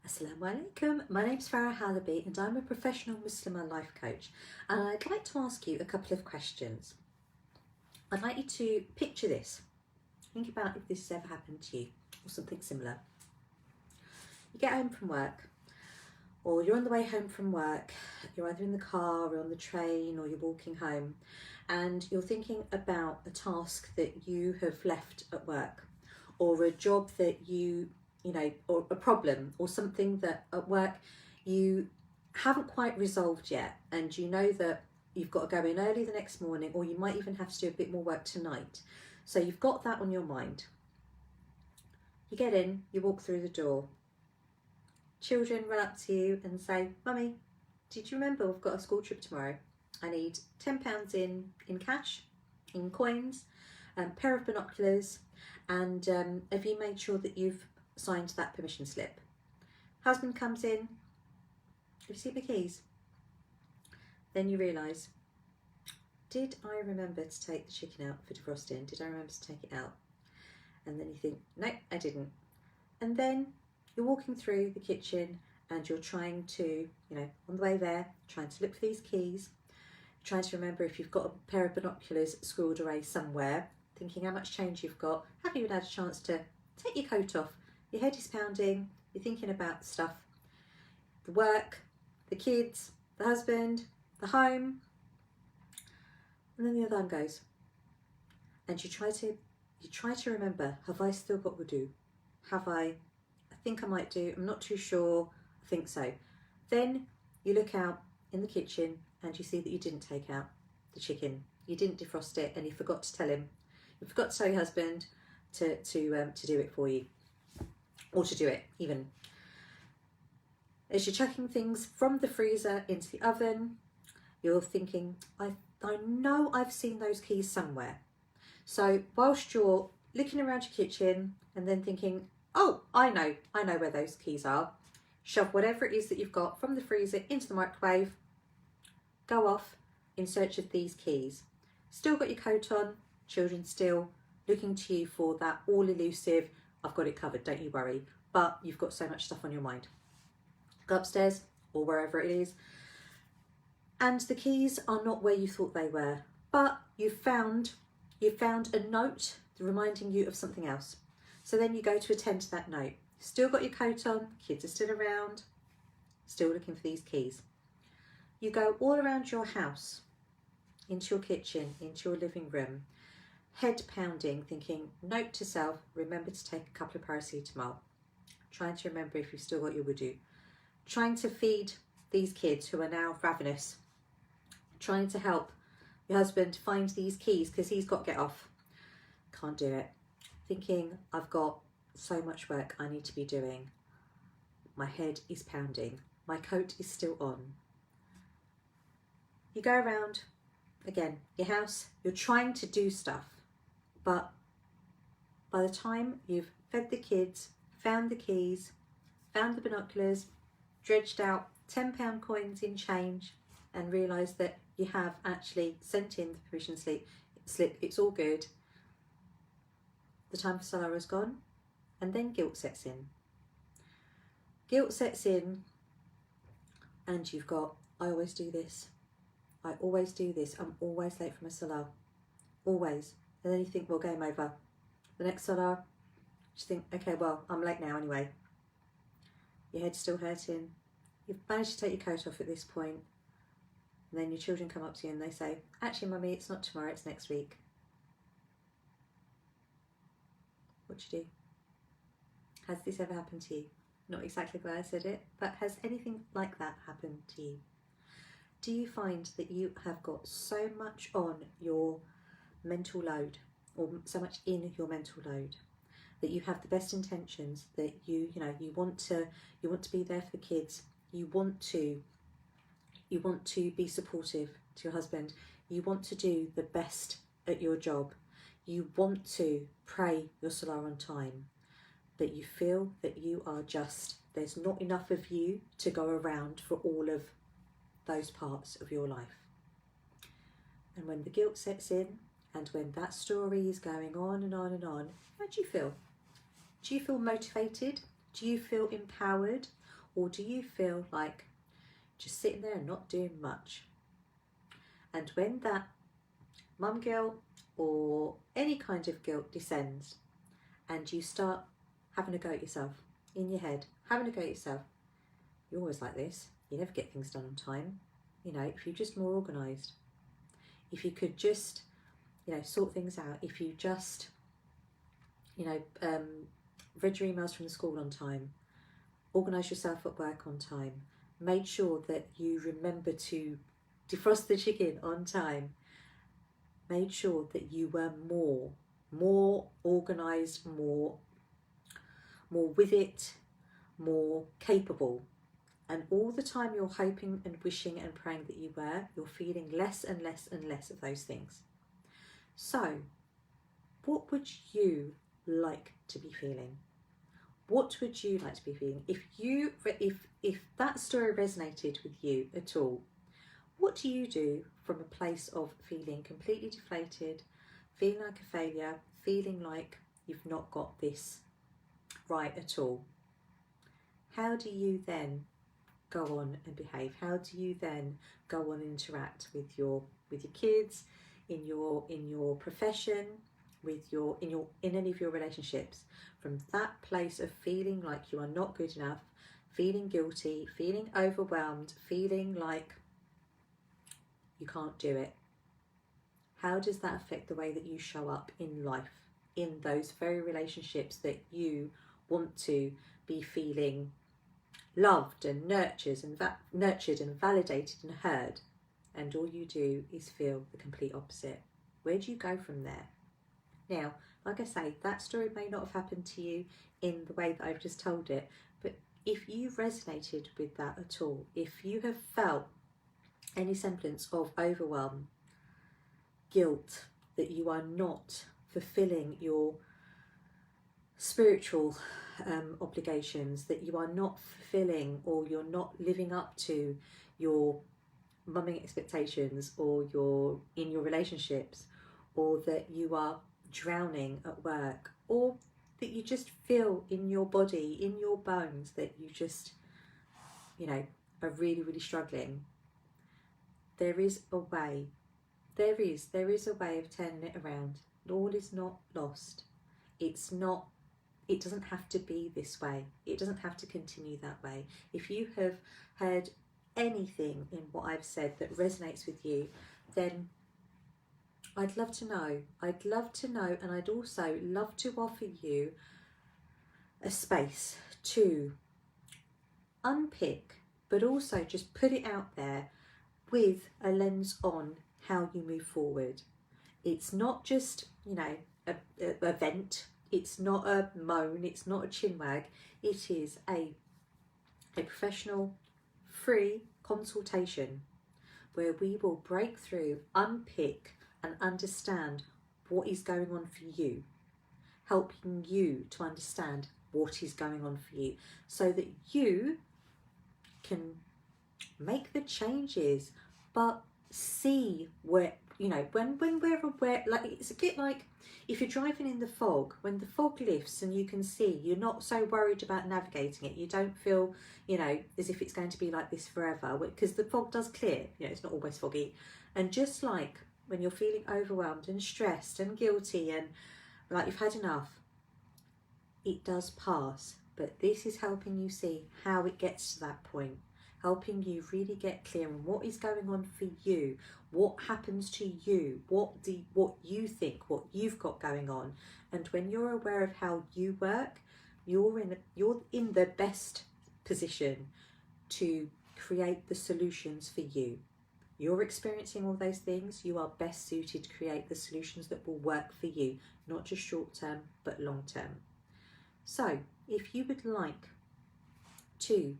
Assalamu alaikum, my name's Farah Halabi and I'm a professional Muslimah life coach, and I'd like to ask you a couple of questions. I'd like you to picture this. Think about if this has ever happened to you or something similar. You get home from work, or you're on the way home from work, you're either in the car or on the train or you're walking home, and you're thinking about a task that you have left at work, or a job that you know, or a problem or something that at work you haven't quite resolved yet, and you know that you've got to go in early the next morning, or you might even have to do a bit more work tonight. So you've got that on your mind. You get in, you walk through the door. Children run up to you and say, "Mummy, did you remember we've got a school trip tomorrow? I need £10 in cash, in coins, a pair of binoculars, and have you made sure that you've signed that permission slip?" Husband comes in, "Have you seen the keys?" Then you realise, did I remember to take the chicken out for defrosting? Did I remember to take it out? And then you think, no, I didn't. And then you're walking through the kitchen and you're trying to, on the way there, trying to look for these keys, trying to remember if you've got a pair of binoculars squirreled away somewhere, thinking how much change you've got, haven't even had a chance to take your coat off. Your head is pounding, you're thinking about stuff, the work, the kids, the husband, the home, and then the alarm goes. And you try to remember, have I still got wudu? I think I might do, I'm not too sure, I think so. Then you look out in the kitchen and you see that you didn't take out the chicken, you didn't defrost it, and you forgot to tell him, you forgot to tell your husband to do it for you. Or to do it even. As you're chucking things from the freezer into the oven, you're thinking, I know I've seen those keys somewhere. So whilst you're looking around your kitchen and then thinking, oh, I know where those keys are, shove whatever it is that you've got from the freezer into the microwave, go off in search of these keys. Still got your coat on, children still looking to you for that all elusive, I've got it covered, don't you worry, but you've got so much stuff on your mind. Go upstairs or wherever it is, and the keys are not where you thought they were, but you've found a note reminding you of something else. So then you go to attend to that note. Still got your coat on, kids are still around, still looking for these keys. You go all around your house, into your kitchen, into your living room, head pounding, thinking, note to self, remember to take a couple of paracetamol. Trying to remember if you've still got your wudu. Trying to feed these kids who are now ravenous. Trying to help your husband find these keys because he's got to get off. Can't do it. Thinking, I've got so much work I need to be doing. My head is pounding. My coat is still on. You go around, again, your house, you're trying to do stuff. But by the time you've fed the kids, found the keys, found the binoculars, dredged out £10 coins in change, and realised that you have actually sent in the permission slip, it's all good, the time for Salah is gone, and then guilt sets in. Guilt sets in, and you've got, I always do this, I'm always late for my Salah, always. And then you think, well, game over. The next Salah, you think, okay, well, I'm late now anyway. Your head's still hurting. You've managed to take your coat off at this point. And then your children come up to you and they say, actually, Mummy, it's not tomorrow, it's next week. What do you do? Has this ever happened to you? Not exactly the way I said it, but has anything like that happened to you? Do you find that you have got so much on your mental load, or so much in your mental load, that you have the best intentions, that you want to be there for the kids, you want to be supportive to your husband, you want to do the best at your job, you want to pray your Salah on time, but you feel that there's not enough of you to go around for all of those parts of your life. And when the guilt sets in, and when that story is going on and on and on, how do you feel? Do you feel motivated? Do you feel empowered? Or do you feel like just sitting there and not doing much? And when that mum guilt or any kind of guilt descends and you start having a go at yourself in your head, having a go at yourself, you're always like this, you never get things done on time. You know, if you're just more organised, if you could just, you know, sort things out, if you just, you know, read your emails from the school on time, organise yourself at work on time, made sure that you remember to defrost the chicken on time, made sure that you were more organised, more with it, more capable. And all the time you're hoping and wishing and praying that you were, you're feeling less and less and less of those things. So, what would you like to be feeling? What would you like to be feeling? If that story resonated with you at all, what do you do from a place of feeling completely deflated, feeling like a failure, feeling like you've not got this right at all? How do you then go on and behave? How do you then go on and interact with your kids, in your profession, in any of your relationships? From that place of feeling like you are not good enough, feeling guilty, feeling overwhelmed, feeling like you can't do it. How does that affect the way that you show up in life, in those very relationships that you want to be feeling loved and nurtured and validated and heard, and all you do is feel the complete opposite? Where do you go from there? Now, like I say, that story may not have happened to you in the way that I've just told it, but if you resonated with that at all, if you have felt any semblance of overwhelm, guilt that you are not fulfilling your spiritual obligations, that you are not fulfilling or you're not living up to your mumming expectations, or in your relationships, or that you are drowning at work, or that you just feel in your body, in your bones, that you just, you know, are really, really struggling, there is a way. There is a way of turning it around. All is not lost. It doesn't have to be this way. It doesn't have to continue that way. If you have heard anything in what I've said that resonates with you, then I'd love to know. I'd love to know, and I'd also love to offer you a space to unpick, but also just put it out there with a lens on how you move forward. It's not just, you know, a vent. It's not a moan. It's not a chinwag. It is a professional, free consultation where we will break through, unpick and understand what is going on for you, helping you to understand what is going on for you, so that you can make the changes, but see where, you know, when we're aware, like it's a bit like if you're driving in the fog, when the fog lifts and you can see, you're not so worried about navigating it. You don't feel, you know, as if it's going to be like this forever, because the fog does clear, you know, it's not always foggy. And just like when you're feeling overwhelmed and stressed and guilty and like you've had enough, it does pass. But this is helping you see how it gets to that point, helping you really get clear on what is going on for you, what happens to you, what you think, what you've got going on. And when you're aware of how you work, you're in the best position to create the solutions for you. You're experiencing all those things, you are best suited to create the solutions that will work for you, not just short term, but long term. So if you would like to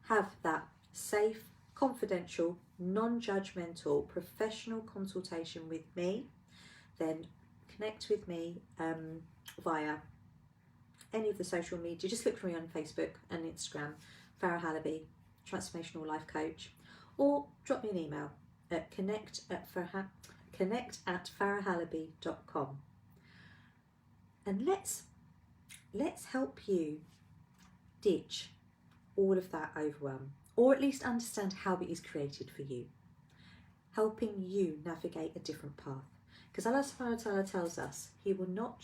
have that safe, confidential, non-judgmental, professional consultation with me, then connect with me via any of the social media. Just look for me on Facebook and Instagram, Farah Halabi, Transformational Life Coach, or drop me an email at connect@farahhalabi.com. And let's help you ditch all of that overwhelm, or at least understand how it is created for you, helping you navigate a different path. Because Allah subhanahu wa ta'ala tells us He will not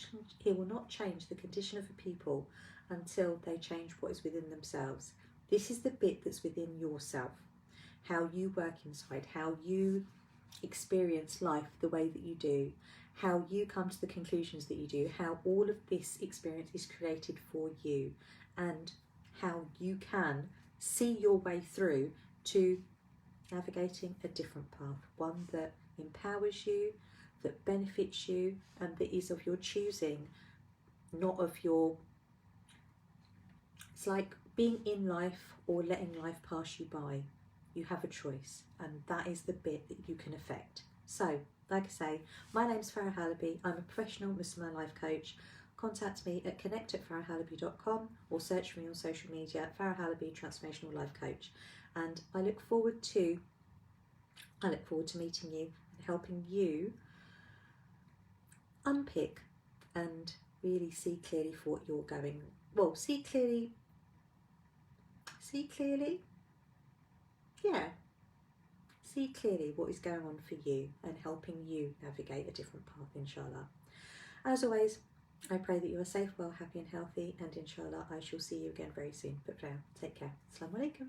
change the condition of a people until they change what is within themselves. This is the bit that's within yourself, how you work inside, how you experience life the way that you do, how you come to the conclusions that you do, how all of this experience is created for you, and how you can see your way through to navigating a different path, one that empowers you, that benefits you, and that is of your choosing, not of your... It's like being in life or letting life pass you by. You have a choice, and that is the bit that you can affect. So, like I say, my name's Farah Halabi. I'm a professional Muslimah life coach. Contact me at connect@farahhalabi.com or search for me on social media, Farah Halabi Transformational Life Coach. And I look forward to meeting you and helping you unpick and really see clearly for what you're going. Well, see clearly. Yeah. See clearly what is going on for you and helping you navigate a different path, inshallah. As always, I pray that you are safe, well, happy and healthy, and inshallah I shall see you again very soon. But for now, take care. Assalamu alaikum.